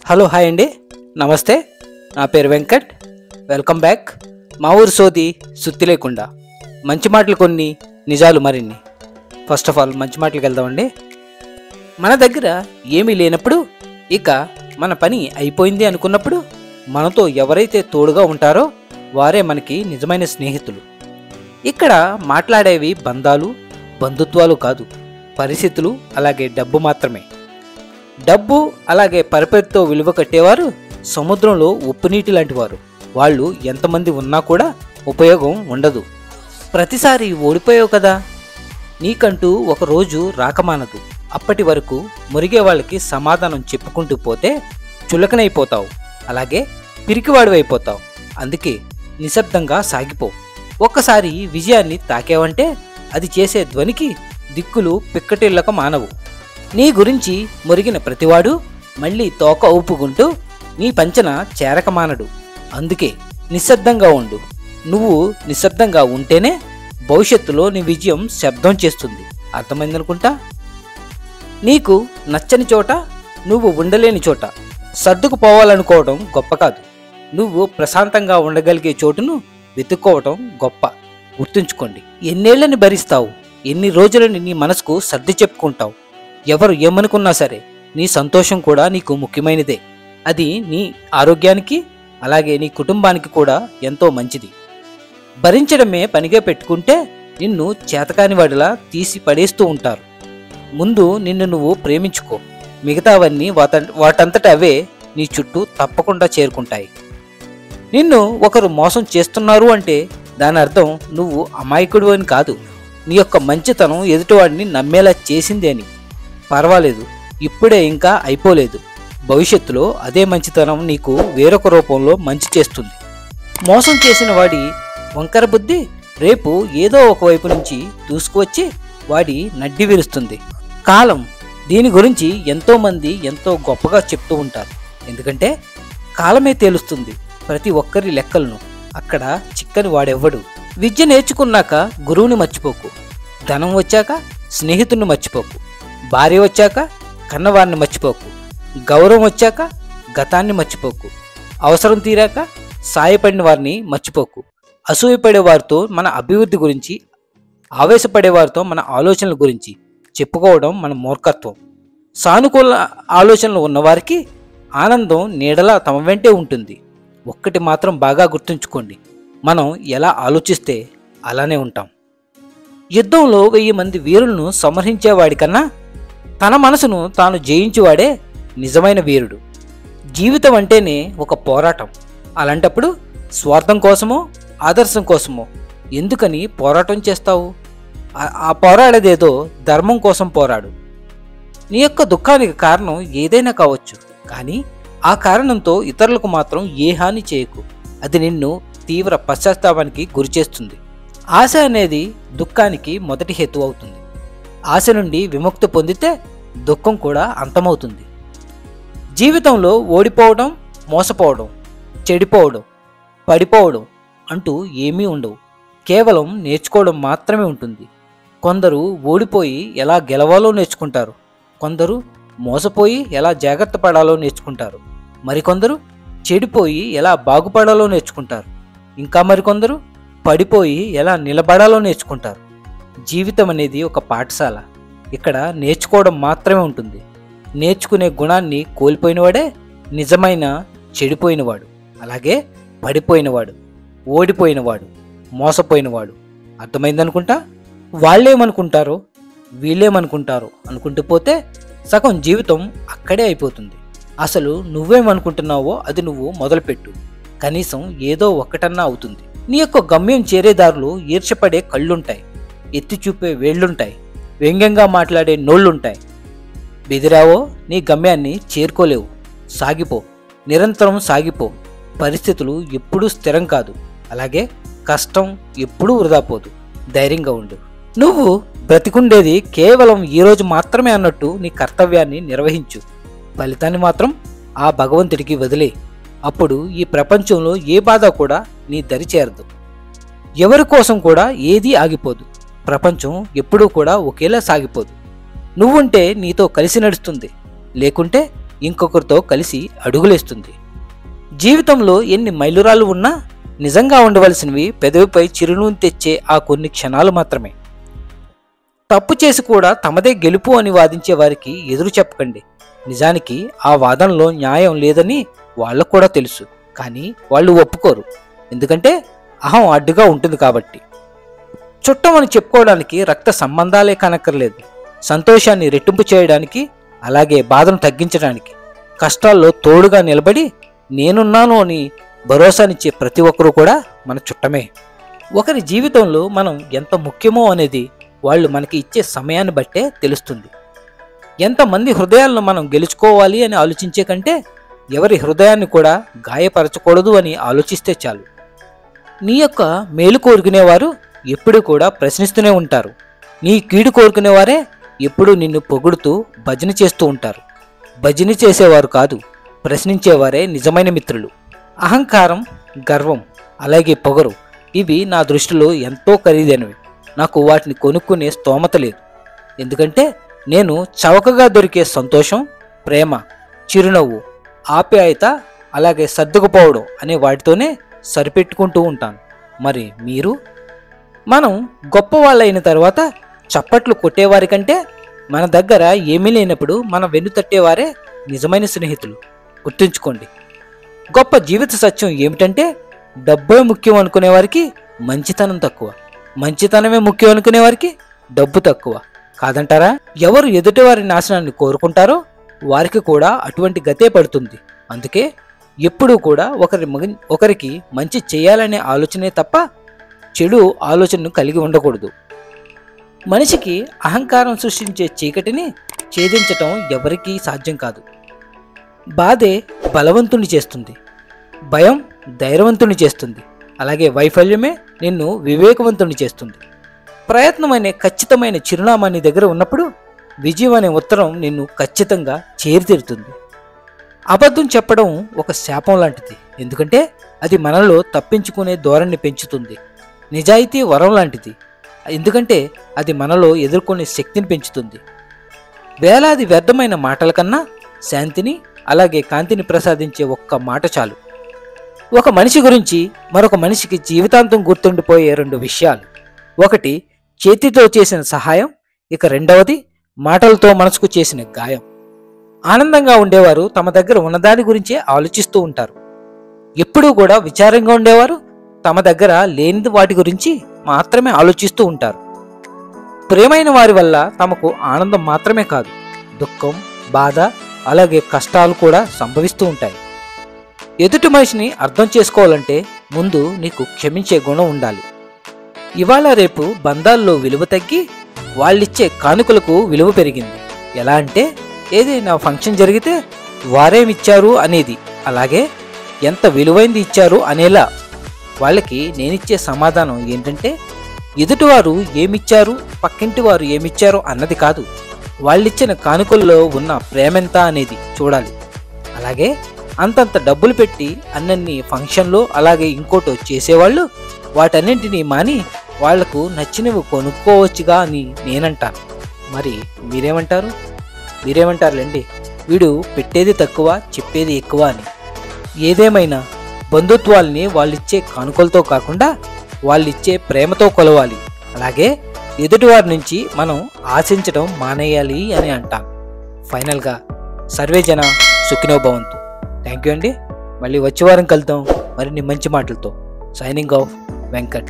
Hello hi అండి, నమస్తే. నా పేరు వెంకట్. Welcome back. మా ఊరు సోది సుత్తి లేకుండా మంచి మాటలు కొన్ని, నిజాలు మరిన్ని. ఫస్ట్ ఆఫ్ ఆల్ మంచి మాటలకు వెళ్దామండి. మన దగ్గర ఏమీ లేనప్పుడు, ఇక మన పని అయిపోయింది అనుకున్నప్పుడు మనతో ఎవరైతే తోడుగా ఉంటారో వారే మనకి నిజమైన స్నేహితులు. ఇక్కడ మాట్లాడేవి బంధాలు, బంధుత్వాలు కాదు, పరిస్థితులు అలాగే డబ్బు మాత్రమే. డబ్బు అలాగే పరపతితో విలువ కట్టేవారు సముద్రంలో ఉప్పు నీటి లాంటి వారు. వాళ్ళు ఎంతమంది ఉన్నా కూడా ఉపయోగం ఉండదు. ప్రతిసారి ఓడిపోయావు కదా, నీకంటూ ఒక రోజు రాకమానదు. అప్పటి వరకు మురిగే వాళ్ళకి సమాధానం చెప్పుకుంటూ పోతే చులకనైపోతావు, అలాగే పిరికివాడివైపోతావు. అందుకే నిశ్శబ్దంగా సాగిపో. ఒక్కసారి విజయాన్ని తాకేవంటే అది చేసే ధ్వనికి దిక్కులు పిక్కటిల్లక మానవు. నీ గురించి మురిగిన ప్రతివాడు మళ్ళీ తోక ఊపుకుంటూ నీ పంచన చేరక మానడు. అందుకే నిశ్శబ్దంగా ఉండు. నువ్వు నిశ్శబ్దంగా ఉంటేనే భవిష్యత్తులో నీ విజయం శబ్దం చేస్తుంది. అర్థమైందనుకుంటా. నీకు నచ్చని చోట, నువ్వు ఉండలేని చోట సర్దుకుపోవాలనుకోవడం గొప్ప కాదు. నువ్వు ప్రశాంతంగా ఉండగలిగే చోటును వెతుక్కోవటం గొప్ప. గుర్తుంచుకోండి. ఎన్నేళ్లని భరిస్తావు, ఎన్ని రోజులని నీ మనసుకు సర్ది చెప్పుకుంటావు. ఎవరు ఏమనుకున్నా సరే నీ సంతోషం కూడా నీకు ముఖ్యమైనదే. అది నీ ఆరోగ్యానికి అలాగే నీ కుటుంబానికి కూడా ఎంతో మంచిది. భరించడమే పనిగా పెట్టుకుంటే నిన్ను చేతకాని వాడిలా తీసి పడేస్తూ ఉంటారు. ముందు నిన్ను నువ్వు ప్రేమించుకో. మిగతావన్నీ వాటంతట అవే నీ చుట్టూ తప్పకుండా చేరుకుంటాయి. నిన్ను ఒకరు మోసం చేస్తున్నారు అంటే దాని అర్థం నువ్వు అమాయకుడు అని కాదు, నీ యొక్క మంచితనం ఎదుటివాడిని నమ్మేలా చేసింది అని. పర్వాలేదు, ఇప్పుడే ఇంకా అయిపోలేదు. భవిష్యత్తులో అదే మంచితనం నీకు వేరొక రూపంలో మంచి చేస్తుంది. మోసం చేసిన వాడి వంకర బుద్ధి రేపు ఏదో ఒకవైపు నుంచి దూసుకువచ్చి వాడి నడ్డి విరుస్తుంది. కాలం, దీని గురించి ఎంతోమంది ఎంతో గొప్పగా చెప్తూ ఉంటారు. ఎందుకంటే కాలమే తేలుస్తుంది ప్రతి ఒక్కరి లెక్కలను. అక్కడ చిక్కని వాడెవ్వడు. విద్య నేర్చుకున్నాక గురువుని మర్చిపోకు. ధనం వచ్చాక స్నేహితుడిని మర్చిపోకు. భార్య వచ్చాక కన్నవారిని మర్చిపోకు. గౌరవం వచ్చాక గతాన్ని మర్చిపోకు. అవసరం తీరాక సాయపడిన వారిని మర్చిపోకు. అసూయపడే వారితో మన అభివృద్ధి గురించి, ఆవేశపడే వారితో మన ఆలోచనల గురించి చెప్పుకోవడం మన మూర్ఖత్వం. సానుకూల ఆలోచనలు ఉన్నవారికి ఆనందం నీడలా తమ వెంటే ఉంటుంది. ఒక్కటి మాత్రం బాగా గుర్తుంచుకోండి, మనం ఎలా ఆలోచిస్తే అలానే ఉంటాం. యుద్ధంలో 1000 మంది వీరులను సంహరించేవాడికన్నా తన మనసును తాను జయించేవాడే నిజమైన వీరుడు. జీవితం అంటేనే ఒక పోరాటం. అలాంటప్పుడు స్వార్థం కోసమో ఆదర్శం కోసమో ఎందుకని పోరాటం చేస్తావు? ఆ పోరాడేదేదో ధర్మం కోసం పోరాడు. నీ యొక్క దుఃఖానికి కారణం ఏదైనా కావచ్చు, కానీ ఆ కారణంతో ఇతరులకు మాత్రం ఏ హాని చేయకు. అది నిన్ను తీవ్ర పశ్చాత్తాపానికి గురిచేస్తుంది. ఆశ అనేది దుఃఖానికి మొదటి హేతు అవుతుంది. ఆశ నుండి విముక్తి పొందితే దుఃఖం కూడా అంతమవుతుంది. జీవితంలో ఓడిపోవడం, మోసపోవడం, చెడిపోవడం, పడిపోవడం అంటూ ఏమీ ఉండవు. కేవలం నేర్చుకోవడం మాత్రమే ఉంటుంది. కొందరు ఓడిపోయి ఎలా గెలవాలో నేర్చుకుంటారు, కొందరు మోసపోయి ఎలా జాగ్రత్త పడాలో నేర్చుకుంటారు, మరికొందరు చెడిపోయి ఎలా బాగుపడాలో నేర్చుకుంటారు, ఇంకా మరికొందరు పడిపోయి ఎలా నిలబడాలో నేర్చుకుంటారు. జీవితం అనేది ఒక పాఠశాల. ఇక్కడ నేర్చుకోవడం మాత్రమే ఉంటుంది. నేర్చుకునే గుణాన్ని కోల్పోయినవాడే నిజమైన చెడిపోయినవాడు, అలాగే పడిపోయినవాడు, ఓడిపోయినవాడు, మోసపోయినవాడు. అర్థమైందనుకుంటా. వాళ్ళేమనుకుంటారో వీళ్ళేమనుకుంటారో అనుకుంటూ పోతే సగం జీవితం అక్కడే అయిపోతుంది. అసలు నువ్వేమనుకుంటున్నావో అది నువ్వు మొదలుపెట్టు. కనీసం ఏదో ఒక్కటన్నా అవుతుంది. నీ యొక్క గమ్యం చేరేదారులు ఈర్ష్యపడే కళ్ళుంటాయి, ఎత్తి చూపే వేళ్లుంటాయి, వ్యంగ్యంగా మాట్లాడే నోళ్లుంటాయి. బెదిరావో నీ గమ్యాన్ని చేరుకోలేవు. సాగిపో, నిరంతరం సాగిపో. పరిస్థితులు ఎప్పుడూ స్థిరం కాదు, అలాగే కష్టం ఎప్పుడూ వృధా పోదు. ధైర్యంగా ఉండు. నువ్వు బ్రతికుండేది కేవలం ఈరోజు మాత్రమే అన్నట్టు నీ కర్తవ్యాన్ని నిర్వహించు. ఫలితాన్ని మాత్రం ఆ భగవంతుడికి వదిలే. అప్పుడు ఈ ప్రపంచంలో ఏ బాధ కూడా నీ దరి చేరదు. ఎవరి కోసం కూడా ఏదీ ఆగిపోదు. ప్రపంచం ఎప్పుడూ కూడా ఒకేలా సాగిపోదు. నువ్వుంటే నీతో కలిసి నడుస్తుంది, లేకుంటే ఇంకొకరితో కలిసి అడుగులేస్తుంది. జీవితంలో ఎన్ని మైలురాళ్ళు ఉన్నా నిజంగా ఉండవలసినవి పెదవిపై చిరునవ్వు తెచ్చే ఆ కొన్ని క్షణాలు మాత్రమే. తప్పు చేసి కూడా తమదే గెలుపు అని వాదించే వారికి ఎదురు చెప్పకండి. నిజానికి ఆ వాదనలో న్యాయం లేదని వాళ్ళకు కూడా తెలుసు, కానీ వాళ్ళు ఒప్పుకోరు. ఎందుకంటే అహం అడ్డుగా ఉంటుంది కాబట్టి. చుట్టం అని చెప్పుకోవడానికి రక్త సంబంధాలే కనక్కర్లేదు. సంతోషాన్ని రెట్టింపు చేయడానికి, అలాగే బాధను తగ్గించడానికి, కష్టాల్లో తోడుగా నిలబడి నేనున్నాను అని భరోసానిచ్చే ప్రతి ఒక్కరూ కూడా మన చుట్టమే. ఒకరి జీవితంలో మనం ఎంత ముఖ్యమో అనేది వాళ్ళు మనకి ఇచ్చే సమయాన్ని బట్టే తెలుస్తుంది. ఎంతమంది హృదయాలను మనం గెలుచుకోవాలి అని ఆలోచించే కంటే ఎవరి హృదయాన్ని కూడా గాయపరచకూడదు అని ఆలోచిస్తే చాలు. నీ యొక్క మేలు కోరుకునేవారు ఎప్పుడూ కూడా ప్రశ్నిస్తూనే ఉంటారు. నీ కీడు కోరుకునేవారే ఎప్పుడూ నిన్ను పొగుడుతూ భజన చేస్తూ ఉంటారు. భజన చేసేవారు కాదు, ప్రశ్నించేవారే నిజమైన మిత్రులు. అహంకారం, గర్వం, అలాగే పొగరు ఇవి నా దృష్టిలో ఎంతో ఖరీదైనవి. నాకు వాటిని కొనుక్కునే స్తోమత లేదు. ఎందుకంటే నేను చవకగా దొరికే సంతోషం, ప్రేమ, చిరునవ్వు, ఆప్యాయత, అలాగే సర్దుకుపోవడం అనే వాటితోనే సరిపెట్టుకుంటూ ఉంటాను. మరి మీరు? మనం గొప్పవాళ్ళైన తర్వాత చప్పట్లు కొట్టేవారి కంటే మన దగ్గర ఏమీ లేనప్పుడు మన వెన్ను తట్టేవారే నిజమైన స్నేహితులు. గుర్తుంచుకోండి. గొప్ప జీవిత సత్యం ఏమిటంటే డబ్బే ముఖ్యం అనుకునేవారికి మంచితనం తక్కువ, మంచితనమే ముఖ్యం అనుకునేవారికి డబ్బు తక్కువ. కాదంటారా? ఎవరు ఎదుటివారి నాశనాన్ని కోరుకుంటారో వారికి కూడా అటువంటి గతే పడుతుంది. అందుకే ఎప్పుడూ కూడా ఒకరికి మంచి చేయాలనే ఆలోచనే తప్ప చెడు ఆలోచనను కలిగి ఉండకూడదు. మనిషికి అహంకారం సృష్టించే చీకటిని ఛేదించటం ఎవరికీ సాధ్యం కాదు. బాధే బలవంతుని చేస్తుంది, భయం ధైర్యవంతుని చేస్తుంది, అలాగే వైఫల్యమే నిన్ను వివేకవంతుని చేస్తుంది. ప్రయత్నం అనే ఖచ్చితమైన చిరునామా నీ దగ్గర ఉన్నప్పుడు విజయం అనే ఉత్తరం నిన్ను ఖచ్చితంగా చేరితీరుతుంది. అబద్ధం చెప్పడం ఒక శాపం లాంటిది, ఎందుకంటే అది మనలో తప్పించుకునే ధోరణిని పెంచుతుంది. నిజాయితీ వరం లాంటిది, ఎందుకంటే అది మనలో ఎదుర్కొనే శక్తిని పెంచుతుంది. వేలాది వ్యర్థమైన మాటల కన్నా శాంతిని, అలాగే కాంతిని ప్రసాదించే ఒక్క మాట చాలు. ఒక మనిషి గురించి మరొక మనిషికి జీవితాంతం గుర్తుండిపోయే రెండు విషయాలు. ఒకటి చేతితో చేసిన సహాయం, ఇక రెండవది మాటలతో మనసుకు చేసిన గాయం. ఆనందంగా ఉండేవారు తమ దగ్గర ఉన్నదాని గురించే ఆలోచిస్తూ ఉంటారు. ఎప్పుడూ కూడా విచారంగా ఉండేవారు తమ దగ్గర లేని వాటి గురించి మాత్రమే ఆలోచిస్తూ ఉంటారు. ప్రియమైన వారి వల్ల తమకు ఆనందం మాత్రమే కాదు, దుఃఖం, బాధ, అలాగే కష్టాలు కూడా సంభవిస్తూ ఉంటాయి. ఎదుటి మనిషిని అర్థం చేసుకోవాలంటే ముందు నీకు క్షమించే గుణం ఉండాలి. ఇవాళ రేపు బంధాల్లో విలువ తగ్గి వాళ్ళిచ్చే కానుకలకు విలువ పెరిగింది. ఎలా అంటే ఏదైనా ఫంక్షన్ జరిగితే వారేమిచ్చారు అనేది, అలాగే ఎంత విలువైంది ఇచ్చారు అనేలా. వాళ్ళకి నేనిచ్చే సమాధానం ఏంటంటే ఎదుటివారు ఏమిచ్చారు, పక్కింటి వారు ఏమిచ్చారు అన్నది కాదు, వాళ్ళిచ్చిన కానుకల్లో ఉన్న ప్రేమెంత అనేది చూడాలి. అలాగే అంతంత డబ్బులు పెట్టి అన్నన్ని ఫంక్షన్లో అలాగే ఇంకోటో చేసేవాళ్ళు వాటన్నింటినీ మాని వాళ్లకు నచ్చినవి కొనుక్కోవచ్చుగా అని నేనంటాను. మరి మీరేమంటారులేండి. వీడు పెట్టేది తక్కువ, చెప్పేది ఎక్కువ అని. ఏదేమైనా బంధుత్వాల్ని వాళ్ళిచ్చే కానుకలతో కాకుండా వాళ్ళిచ్చే ప్రేమతో కొలవాలి. అలాగే ఎదుటివారి నుంచి మనం ఆశించడం మానేయాలి అని అంటాను. ఫైనల్గా సర్వే జన సుఖినో భవంతు. థ్యాంక్ యూ అండి. మళ్ళీ వచ్చే వారం కలుద్దాం మరిన్ని మంచి మాటలతో. Signing off, Venkat.